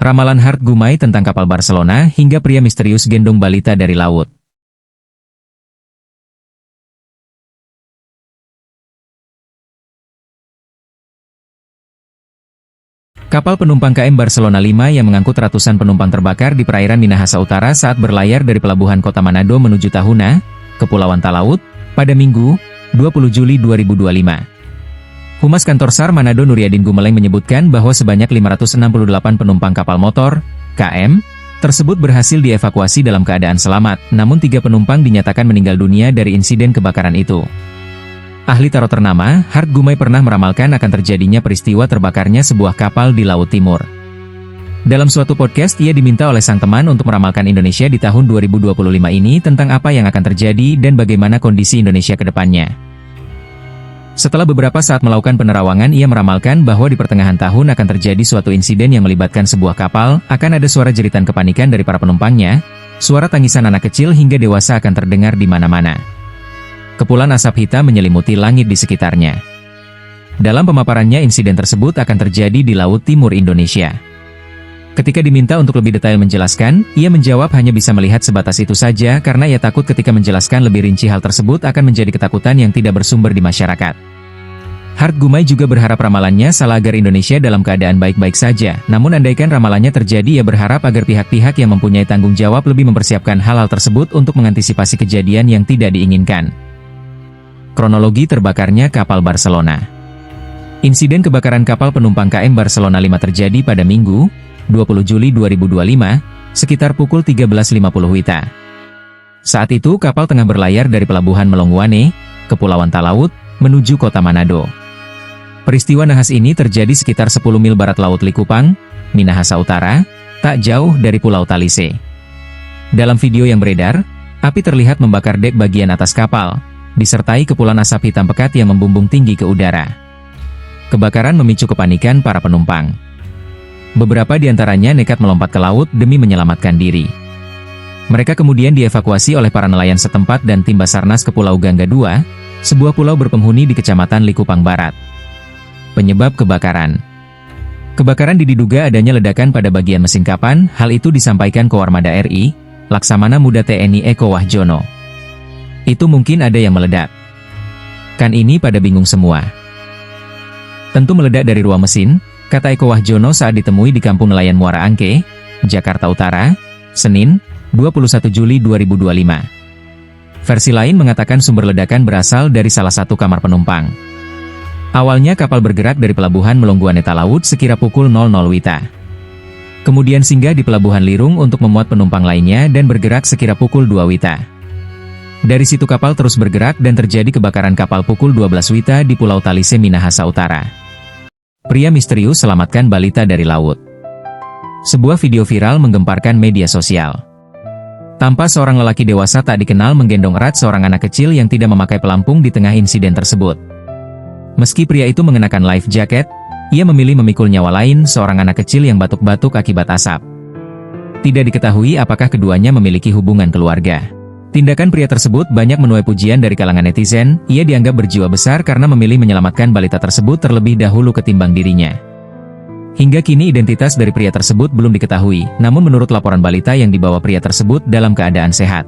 Ramalan Hard Gumai tentang kapal Barcelona hingga pria misterius gendong balita dari laut. Kapal penumpang KM Barcelona 5 yang mengangkut ratusan penumpang terbakar di perairan Minahasa Utara saat berlayar dari pelabuhan kota Manado menuju Tahuna, Kepulauan Talaut, pada Minggu, 20 Juli 2025. Humas Kantor SAR Manado Nuryadin Gumeleng menyebutkan bahwa sebanyak 568 penumpang kapal motor, KM, tersebut berhasil dievakuasi dalam keadaan selamat, namun 3 penumpang dinyatakan meninggal dunia dari insiden kebakaran itu. Ahli tarot ternama, Hard Gumai pernah meramalkan akan terjadinya peristiwa terbakarnya sebuah kapal di Laut Timur. Dalam suatu podcast ia diminta oleh sang teman untuk meramalkan Indonesia di tahun 2025 ini tentang apa yang akan terjadi dan bagaimana kondisi Indonesia ke depannya. Setelah beberapa saat melakukan penerawangan ia meramalkan bahwa di pertengahan tahun akan terjadi suatu insiden yang melibatkan sebuah kapal, akan ada suara jeritan kepanikan dari para penumpangnya, suara tangisan anak kecil hingga dewasa akan terdengar di mana-mana. Kepulan asap hitam menyelimuti langit di sekitarnya. Dalam pemaparannya insiden tersebut akan terjadi di Laut Timur Indonesia. Ketika diminta untuk lebih detail menjelaskan, ia menjawab hanya bisa melihat sebatas itu saja karena ia takut ketika menjelaskan lebih rinci hal tersebut akan menjadi ketakutan yang tidak bersumber di masyarakat. Hard Gumai juga berharap ramalannya salah agar Indonesia dalam keadaan baik-baik saja, namun andaikan ramalannya terjadi ia berharap agar pihak-pihak yang mempunyai tanggung jawab lebih mempersiapkan hal-hal tersebut untuk mengantisipasi kejadian yang tidak diinginkan. Kronologi terbakarnya kapal Barcelona. Insiden kebakaran kapal penumpang KM Barcelona 5 terjadi pada Minggu, 20 Juli 2025, sekitar pukul 13.50 WITA. Saat itu kapal tengah berlayar dari pelabuhan Melongwane, Kepulauan Talaut, menuju kota Manado. Peristiwa nahas ini terjadi sekitar 10 mil barat Laut Likupang, Minahasa Utara, tak jauh dari Pulau Talise. Dalam video yang beredar, api terlihat membakar dek bagian atas kapal, disertai kepulan asap hitam pekat yang membumbung tinggi ke udara. Kebakaran memicu kepanikan para penumpang. Beberapa di antaranya nekat melompat ke laut demi menyelamatkan diri. Mereka kemudian dievakuasi oleh para nelayan setempat dan tim Basarnas ke Pulau Gangga II, sebuah pulau berpenghuni di Kecamatan Likupang Barat. Penyebab kebakaran. Kebakaran diduga adanya ledakan pada bagian mesin kapan, hal itu disampaikan Koarmada RI, Laksamana Muda TNI Eko Wahjono. Itu mungkin ada yang meledak. Kan ini pada bingung semua. Tentu meledak dari ruang mesin, kata Eko Wahjono saat ditemui di Kampung Nelayan Muara Angke, Jakarta Utara, Senin, 21 Juli 2025. Versi lain mengatakan sumber ledakan berasal dari salah satu kamar penumpang. Awalnya kapal bergerak dari pelabuhan Melongwane Talaut sekira pukul 00 WITA. Kemudian singgah di pelabuhan Lirung untuk memuat penumpang lainnya dan bergerak sekira pukul 2 WITA. Dari situ kapal terus bergerak dan terjadi kebakaran kapal pukul 12 WITA di Pulau Talise, Minahasa Utara. Pria misterius selamatkan balita dari laut. Sebuah video viral menggemparkan media sosial. Tampak seorang lelaki dewasa tak dikenal menggendong erat seorang anak kecil yang tidak memakai pelampung di tengah insiden tersebut. Meski pria itu mengenakan life jacket, ia memilih memikul nyawa lain seorang anak kecil yang batuk-batuk akibat asap. Tidak diketahui apakah keduanya memiliki hubungan keluarga. Tindakan pria tersebut banyak menuai pujian dari kalangan netizen, ia dianggap berjiwa besar karena memilih menyelamatkan balita tersebut terlebih dahulu ketimbang dirinya. Hingga kini identitas dari pria tersebut belum diketahui, namun menurut laporan balita yang dibawa pria tersebut dalam keadaan sehat.